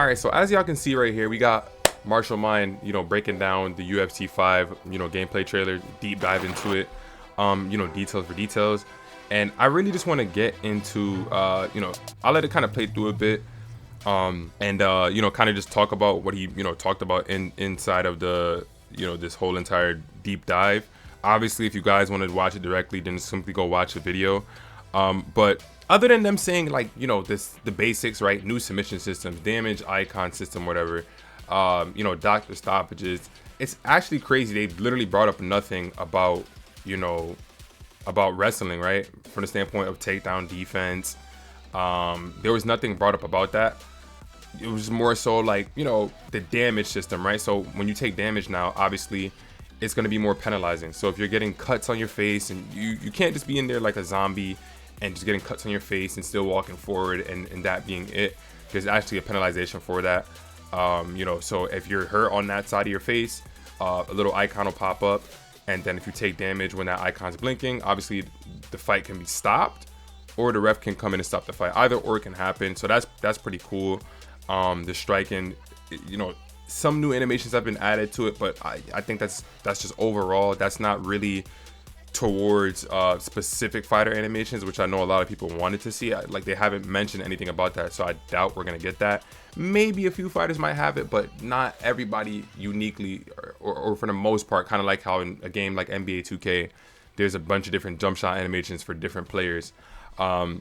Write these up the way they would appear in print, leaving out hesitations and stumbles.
All right, so as y'all can see right here, we got Marshall Mind, breaking down the UFC 5, gameplay trailer, deep dive into it, details for details. And I really just want to get into, I'll let it kind of play through a bit, kind of just talk about what he, talked about inside of the, this whole entire deep dive. Obviously, if you guys want to watch it directly, then simply go watch the video. But other than them saying the basics, right? New submission systems, damage icon system, whatever, doctor stoppages. It's actually crazy. They literally brought up nothing about, about wrestling, right? From the standpoint of takedown defense. There was nothing brought up about that. It was more so like, the damage system, right? So when you take damage now, obviously it's going to be more penalizing. So if you're getting cuts on your face, and you can't just be in there like a zombie and just getting cuts on your face and still walking forward and that being it. There's actually a penalization for that. So if you're hurt on that side of your face, a little icon will pop up, and then if you take damage when that icon's blinking, obviously the fight can be stopped, or the ref can come in and stop the fight. Either or can happen. So that's pretty cool. The striking, some new animations have been added to it, but I think that's just overall, that's not really towards specific fighter animations, which I know a lot of people wanted to see. Like, they haven't mentioned anything about that, so I doubt we're gonna get that. Maybe a few fighters might have it, but not everybody uniquely, or for the most part, kind of like how in a game like NBA 2K, there's a bunch of different jump shot animations for different players. But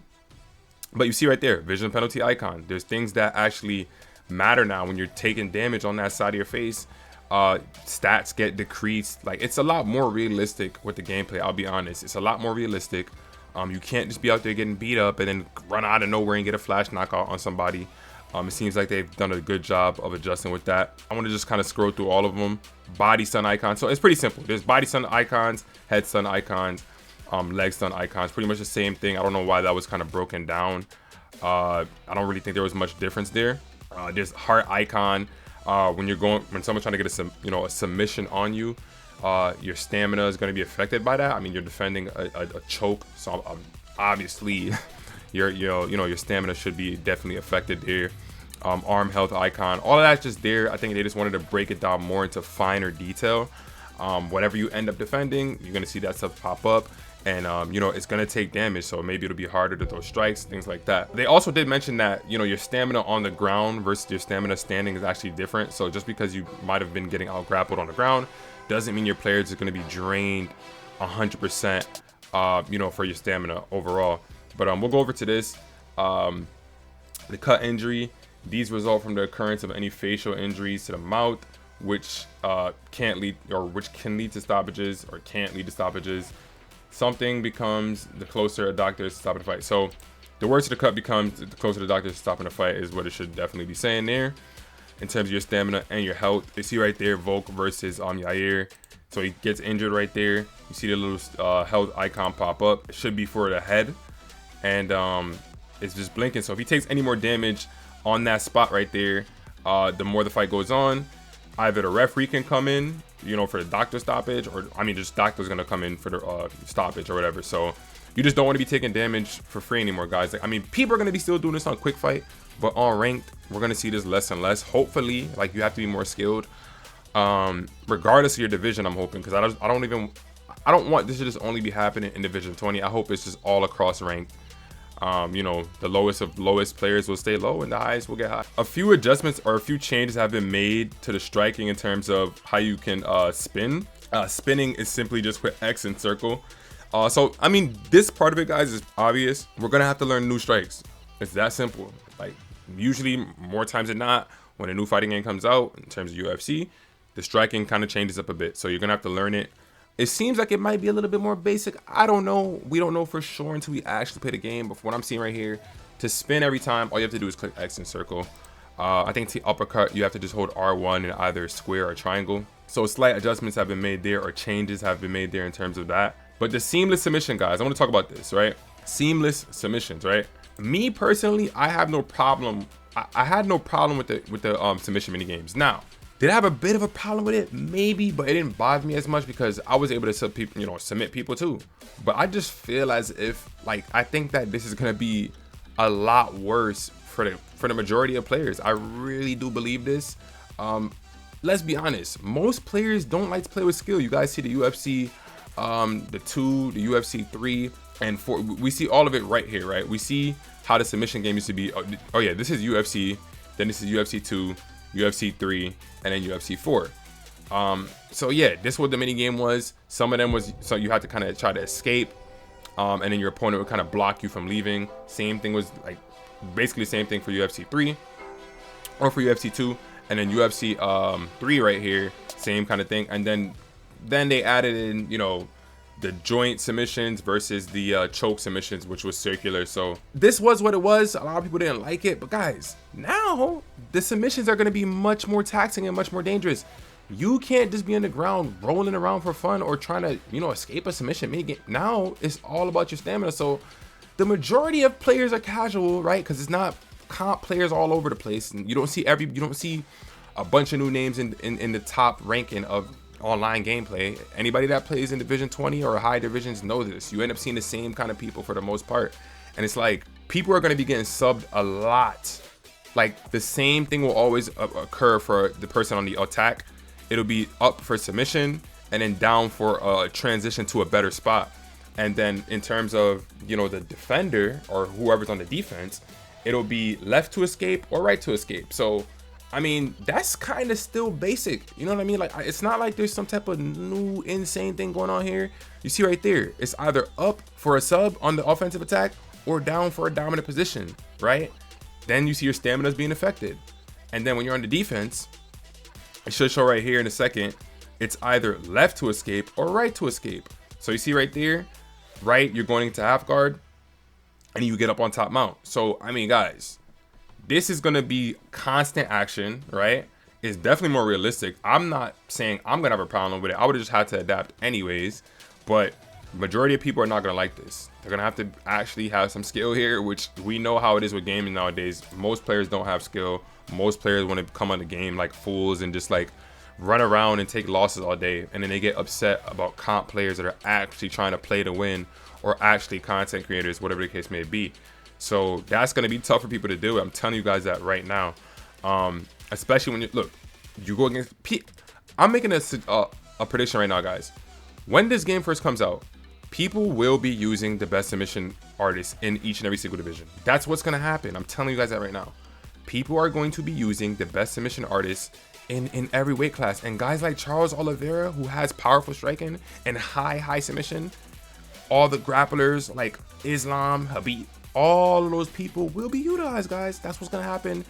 you see right there, vision penalty icon. There's things that actually matter now when you're taking damage on that side of your face. Stats get decreased. Like, it's a lot more realistic with the gameplay. I'll be honest, it's a lot more realistic. You can't just be out there getting beat up and then run out of nowhere and get a flash knockout on somebody. It seems like they've done a good job of adjusting with that. I want to just kind of scroll through all of them. Body stun icons. So it's pretty simple. There's body stun icons, head stun icons, leg stun icons. Pretty much the same thing. I don't know why that was kind of broken down. I don't really think there was much difference there. There's heart icon. When someone's trying to get a submission on you, your stamina is going to be affected by that. I mean, you're defending a choke, so obviously your stamina should be definitely affected there. Arm health icon, all of that's just there. I think they just wanted to break it down more into finer detail. Whatever you end up defending, you're going to see that stuff pop up. And it's gonna take damage, so maybe it'll be harder to throw strikes, things like that. They also did mention that your stamina on the ground versus your stamina standing is actually different. So just because you might have been getting out grappled on the ground doesn't mean your players are going to be drained 100% for your stamina overall. But we'll go over to this. The cut injury. These result from the occurrence of any facial injuries to the mouth, which can lead to stoppages, or can't lead to stoppages. Something becomes the closer a doctor is stopping the fight. So the worse the cut becomes, the closer the doctor is stopping the fight, is what it should definitely be saying there. In terms of your stamina and your health, you see right there, Volk versus Yair. So he gets injured right there. You see the little health icon pop up. It should be for the head, and it's just blinking. So if he takes any more damage on that spot right there, the more the fight goes on, either the referee can come in, for the doctor stoppage, or just doctor's gonna come in for the stoppage or whatever. So you just don't want to be taking damage for free anymore, guys. Like, people are gonna be still doing this on quick fight, but on ranked, we're gonna see this less and less. Hopefully, like, you have to be more skilled, regardless of your division. I'm hoping, because I don't want this to just only be happening in Division 20. I hope it's just all across ranked. The lowest of lowest players will stay low and the highest will get high. A few adjustments or a few changes have been made to the striking in terms of how you can spin. Spinning is simply just with X and circle. So this part of it, guys, is obvious. We're gonna have to learn new strikes. It's that simple. Like, usually, more times than not, when a new fighting game comes out in terms of UFC, the striking kind of changes up a bit. So you're gonna have to learn it. It seems like it might be a little bit more basic. I don't know. We don't know for sure until we actually play the game. But from what I'm seeing right here, to spin every time, all you have to do is click X and circle. I think to uppercut, you have to just hold R1 in either square or triangle. So slight adjustments have been made there, or changes have been made there in terms of that. But the seamless submission, guys, I want to talk about this, right? Seamless submissions, right? Me personally, I have no problem. I had no problem with the submission mini games. Now, did I have a bit of a problem with it? Maybe, but it didn't bother me as much because I was able to submit people too. But I just feel as if, like, I think that this is gonna be a lot worse for the majority of players. I really do believe this. Let's be honest, most players don't like to play with skill. You guys see the UFC, the 2, the UFC 3 and 4. We see all of it right here, right? We see how the submission game used to be. Oh yeah, this is UFC, then this is UFC 2, UFC 3, and then UFC 4. So yeah, this is what the mini game was. Some of them was, so you had to kind of try to escape, and then your opponent would kind of block you from leaving. Same thing was like basically the same thing for UFC 3 or for UFC 2. And then UFC 3 right here, same kind of thing. And then they added in, you know, the joint submissions versus the choke submissions, which was circular. So this was what it was. A lot of people didn't like it, but guys, now the submissions are going to be much more taxing and much more dangerous. You can't just be on the ground rolling around for fun or trying to, you know, escape a submission mini game. Now it's all about your stamina. So the majority of players are casual, right? Because it's not comp players all over the place, and you don't see a bunch of new names in the top ranking of online gameplay. Anybody that plays in Division 20 or high divisions know this. You end up seeing the same kind of people for the most part, and it's like people are going to be getting subbed a lot. Like the same thing will always occur for the person on the attack. It'll be up for submission and then down for a transition to a better spot. And then in terms of, you know, the defender or whoever's on the defense, it'll be left to escape or right to escape. So, I mean, that's kind of still basic. You know what I mean? Like, it's not like there's some type of new insane thing going on here. You see right there, it's either up for a sub on the offensive attack or down for a dominant position, right? Then you see your stamina being affected. And then when you're on the defense, it should show right here in a second, it's either left to escape or right to escape. So you see right there, right, you're going into half guard, and you get up on top mount. So, I mean, guys, this is going to be constant action, right? It's definitely more realistic. I'm not saying I'm going to have a problem with it. I would have just had to adapt anyways. But majority of people are not going to like this. They're going to have to actually have some skill here, which we know how it is with gaming nowadays. Most players don't have skill. Most players want to come on the game like fools and just like run around and take losses all day. And then they get upset about comp players that are actually trying to play to win, or actually content creators, whatever the case may be. So that's going to be tough for people to do. I'm telling you guys that right now. Especially when you go against I'm making a prediction right now, guys. When this game first comes out, people will be using the best submission artists in each and every single division. That's what's going to happen. I'm telling you guys that right now. People are going to be using the best submission artists in every weight class. And guys like Charles Oliveira, who has powerful striking and high submission, all the grapplers like Islam, Habib, all of those people will be utilized, guys. That's what's gonna happen,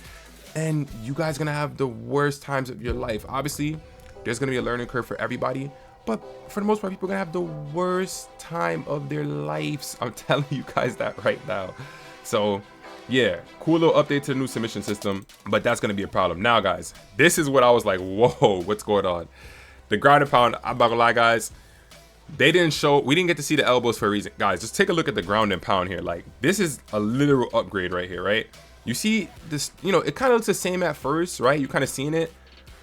and you guys are gonna have the worst times of your life. Obviously, there's gonna be a learning curve for everybody, but for the most part, people are gonna have the worst time of their lives. I'm telling you guys that right now. So yeah, cool little update to the new submission system, but that's gonna be a problem. Now, guys, this is what I was like, whoa, what's going on? The ground and pound, I'm not gonna lie, guys. We didn't get to see the elbows for a reason. Guys, just take a look at the ground and pound here. Like, this is a literal upgrade right here, right? You see this, you know, it kind of looks the same at first, right? You kind of seeing it,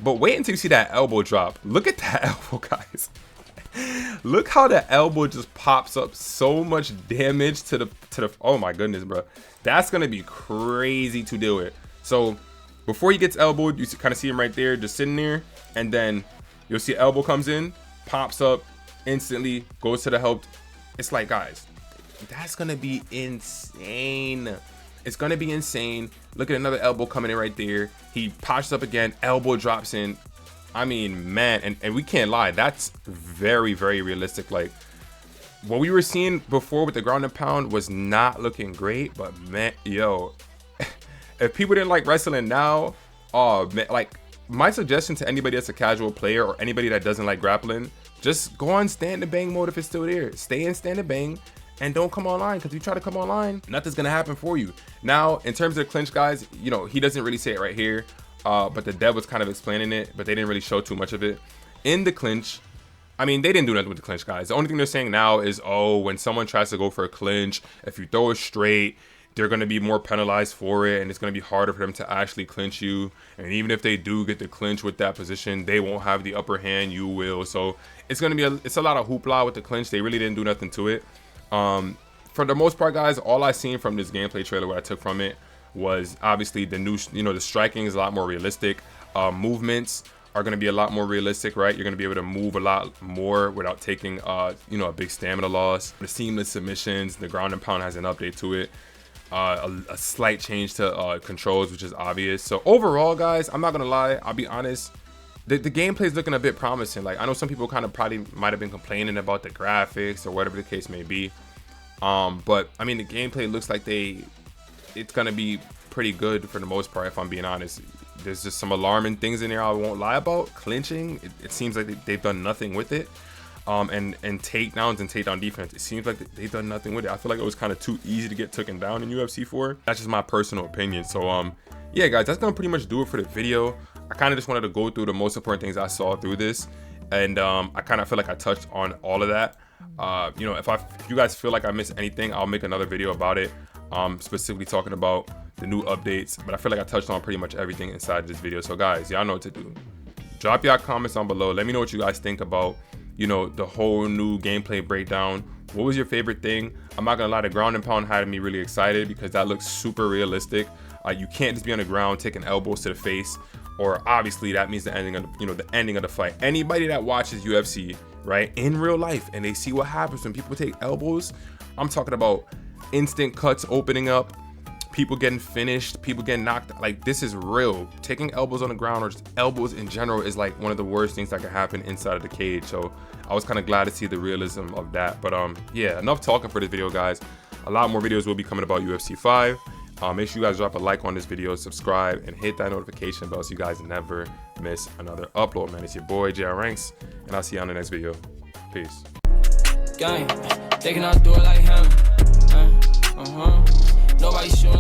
but wait until you see that elbow drop. Look at that elbow, guys. Look how the elbow just pops up. So much damage to the, oh my goodness, bro. That's going to be crazy to deal with. So before he gets elbowed, you kind of see him right there, just sitting there. And then you'll see elbow comes in, pops up, instantly goes to the help. It's like, guys, that's gonna be insane. It's gonna be insane. Look at another elbow coming in right there. He pops up again, elbow drops in. I mean, man, and we can't lie, that's very, very realistic. Like, what we were seeing before with the ground and pound was not looking great, but man, yo, if people didn't like wrestling now, oh man, like, my suggestion to anybody that's a casual player or anybody that doesn't like grappling, just go on stand and bang mode if it's still there. Stay in stand and bang and don't come online, because if you try to come online, nothing's gonna happen for you. Now, in terms of the clinch, guys, you know, he doesn't really say it right here, but the dev was kind of explaining it, but they didn't really show too much of it. In the clinch, I mean, they didn't do nothing with the clinch, guys. The only thing they're saying now is, oh, when someone tries to go for a clinch, if you throw it straight, they're going to be more penalized for it, and it's going to be harder for them to actually clinch you. And even if they do get the clinch with that position, they won't have the upper hand, you will. So it's going to be it's a lot of hoopla with the clinch. They really didn't do nothing to it. For the most part, guys, all I seen from this gameplay trailer, what I took from it, was obviously the new, the striking is a lot more realistic. Movements are going to be a lot more realistic, right? You're going to be able to move a lot more without taking, a big stamina loss. The seamless submissions, the ground and pound has an update to it. A slight change to controls, which is obvious. So overall, guys, I'm not going to lie. I'll be honest. The gameplay is looking a bit promising. Like, I know some people kind of probably might have been complaining about the graphics or whatever the case may be. But I mean, the gameplay looks like it's going to be pretty good for the most part, if I'm being honest. There's just some alarming things in there I won't lie about. Clinching, it seems like they've done nothing with it. And takedowns and takedown defense, it seems like they've done nothing with it. I feel like it was kind of too easy to get taken down in UFC 4. That's just my personal opinion. So yeah, guys, that's gonna pretty much do it for the video. I kind of just wanted to go through the most important things I saw through this, and I kind of feel like I touched on all of that. If you guys feel like I missed anything, I'll make another video about it, specifically talking about the new updates. But I feel like I touched on pretty much everything inside this video. So guys, y'all know what to do. Drop y'all comments down below. Let me know what you guys think about the whole new gameplay breakdown. What was your favorite thing? I'm not gonna lie, the ground and pound had me really excited because that looks super realistic. You can't just be on the ground taking elbows to the face, or obviously that means the ending of the ending of the fight. Anybody that watches UFC, right, in real life, and they see what happens when people take elbows, I'm talking about instant cuts opening up, people getting finished, people getting knocked. Like, this is real. Taking elbows on the ground, or just elbows in general, is like one of the worst things that can happen inside of the cage. So I was kind of glad to see the realism of that. But yeah, enough talking for this video, guys. A lot more videos will be coming about UFC 5. Make sure you guys drop a like on this video, subscribe, and hit that notification bell so you guys never miss another upload, man. It's your boy, JR Ranks, and I'll see you on the next video. Peace. Gang, they cannot do it like him. Nobody shooting.